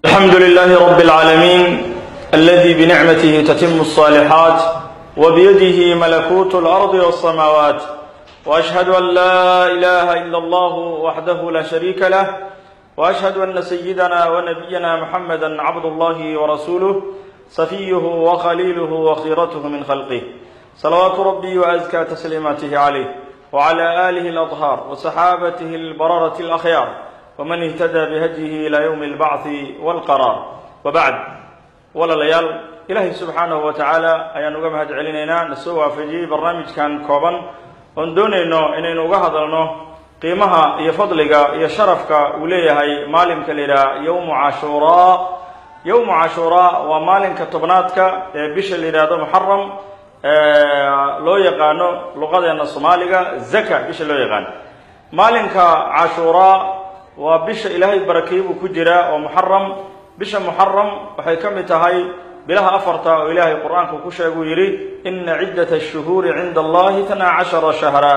الحمد لله رب العالمين الذي بنعمته تتم الصالحات وبيده ملكوت الأرض والسماوات، وأشهد أن لا إله إلا الله وحده لا شريك له، وأشهد أن سيدنا ونبينا محمدا عبد الله ورسوله صفيه وخليله وخيرته من خلقه، صلوات ربي وأزكى تسليماته عليه وعلى آله الأطهار وصحابته البررة الأخيار ومن اهتدى بهديه إلى يوم البعث والقرار. وبعد، ولا ليال إلهي سبحانه وتعالى أيان نقام هاد علينا نسوى في برنامج كان كوبان وندون إنه نقهض قيمها يفضلك يشرفك وليه مالك لنا يوم عاشوراء. يوم عاشوراء ومالك طبناتك بش لنا محرم لو يقانو لغة الصومالية زكاة بش لو يقان مالك عاشوراء وبش إلهي بركيب كجرا ومحرم بش محرم وحيكمتها هاي بلها أفرتا وإلهي القرآن كوكوشا يري إن عدة الشهور عند الله 12 شهرا.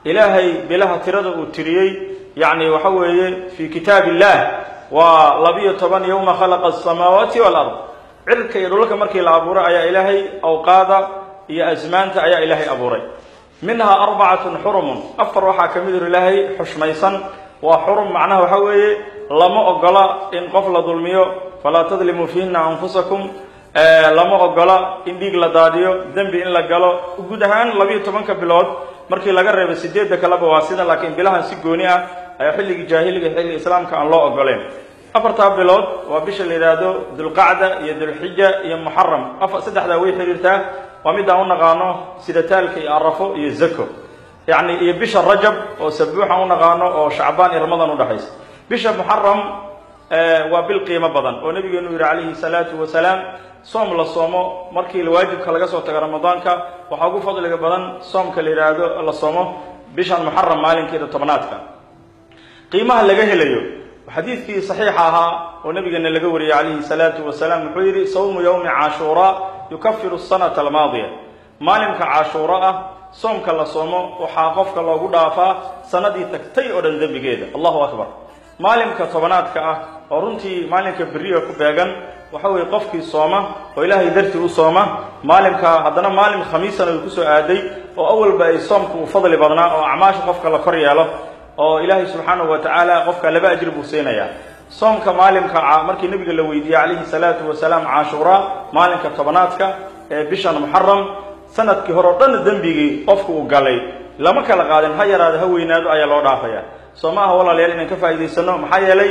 إلهي بلها ترد وتريي يعني وحوي في كتاب الله ولبي طبعا يوم خلق السماوات والأرض عرك يدلك مركي العبورة يا إلهي أوقادا يا أزمانت يا إلهي أبوري منها 4 حرم أفرحا كمدر إلهي حشميسا وحرم معناه وحوي لما أقلا إن قفل ظلميو فلا تظلموا فيهن أنفسكم لما أقلا إن ديق لداديو ذنب إن لقالو وجودهان لبي طبعا كبلاد markii laga reebay 8 kala bawaasida laakiin bilahan si gooni ah ay xilliga jaahiliga xilliga islaamka aan loo ogoleen. afarta bilood waa bisha la yiraahdo Dhulqaada iyo Dhulhijja iyo Muharram. saddexda way xiriirtaa waa mid aan u naqaano sida taalka iyo Arafo iyo Zako, yani iyo bisha Rajab oo sabuuxa u naqaano oo Shacbaan iyo Ramadaan u dhaxaysa. bisha Muharram waa bil qiimo badan oo nabigeenu yiri alayhi salatu wasalaam صوم لا صومه markii la waajibka laga soo tago Ramadaanka waxa ugu fadliga badan soomka la yiraahdo la soomo bishan Muharram maalinkeeda tobnaadka qiimaha laga helayo xadiiskii saxiix ahaa oo nabigeena laga wariyay alayhi salatu wasalaam wuxuu yiri sawmu yawmi ashura yukaffiru as-sanata al-maadiyah. maalinka ashura soomka la soomo waxa qofka loogu dhaafaa sanadii tagtay oo dhan dambigeeda. Allahu akbar. maalinka tobnaadka oo runtii maalinka bariga ku beegan waxa way qofkii sooma oo ilaahay dartii u sooma maalinka haddana maalin khamiisana uu ku soo aaday oo awalba ay soomku u fadli badnaa oo acmaasha qofka la kor yeelo oo ilaahay subhanahu wa ta'ala qofka laba ajir buu siinaya. soomka maalinka markii nabiga la weydiiyay alayhi salatu wasalaam ashura maalinka tobnaadka ee bishan Muharram sanadkii hore dhan dambigii qofku u galay lama kala qaadin ha yaraado ha weynaado ayaa loo dhaafaya. soomaha walaalayaal inaan ka faa'iideysano maxaa yeelay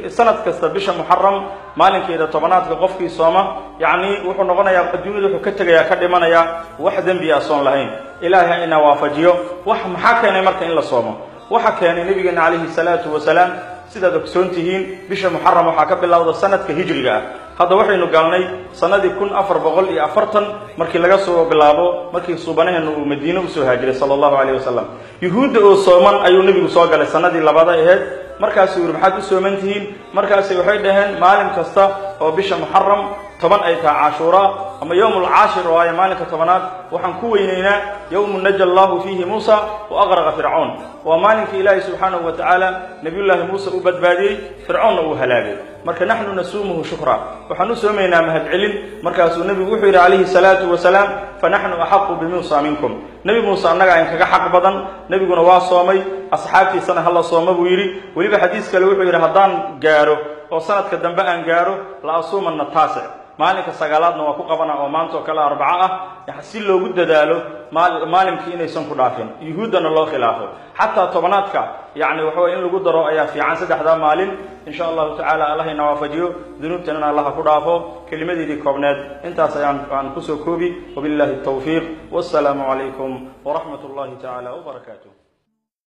sanad kasta bisha Muharram maalinkeeda tobnaadka qofkii sooma yani wuxuu noqonayaa adduunyada wuxuu ka tagayaa ka dhimanaya wax dambi ah soon lahayn. ilaahay ina waafajiyo wax maxaa keenay marka in la soomo waxa keenay nabigeena alayhi salatu wasalaam sida ogsoontihiin bisha Muharram waxa ka bilowda sanadka hijriga hadda waxaynu galnay sanadii 1440 markii laga soo bilaabo markii suubanaheenu uu Madiina u soo haajiray sallallahu alayhi wasallam. yuhuud oo sooman ayuu nabigu soo galay sanadii labada ahayd markaas uu maxaad u soomantihiin markaas waxay dhaheen maalin kasta oo bisha Muharram 10 ay tahay Ashura ama yawmul 10 oo ay maalinka 10aad waxaan ku weyneynaa yawmun najallahu fihi Musa wa aghraqa Fir'aun wa maalinka Ilaahay subhanahu wa ta'ala nabiyullaahi Musa u badbaadiyay Fir'aun uu halaagay. marka nahnu nasuumuhu shukra waxaanu soomeynaa mahad celin markaas uu nabigu wuxuu yiri alayhi salatu wasalaam fa nahnu ahqqu bi Musa minkum. nabi Musa anaga in kaga xaq badan nabiguna waa soomay asxaabtiisana hal sooma buu yiri. waliba xadiis kale wuxuu yiri hadaan gaaro oo sanadka dambe aan gaaro la asuumanna taasi maalinka sagaalaadna waa ku qabana oo maanta oo kala arbaca si loogu dadaalo maalinkii inaysan ku dhaafin yuhuudana loo khilaafo hatta tobnaadka yani waxa in lagu daro ayaa fiican saddexda maalin insha Allah ta'ala Allah ina waafajiyo dunuubtana Allah ku dhaafo. kelimadeedii koobneed intaas ayaan ku soo koobi wabillahi tawfiiq wassalamu alaykum wa rahmatullahi ta'ala wa barakatuh.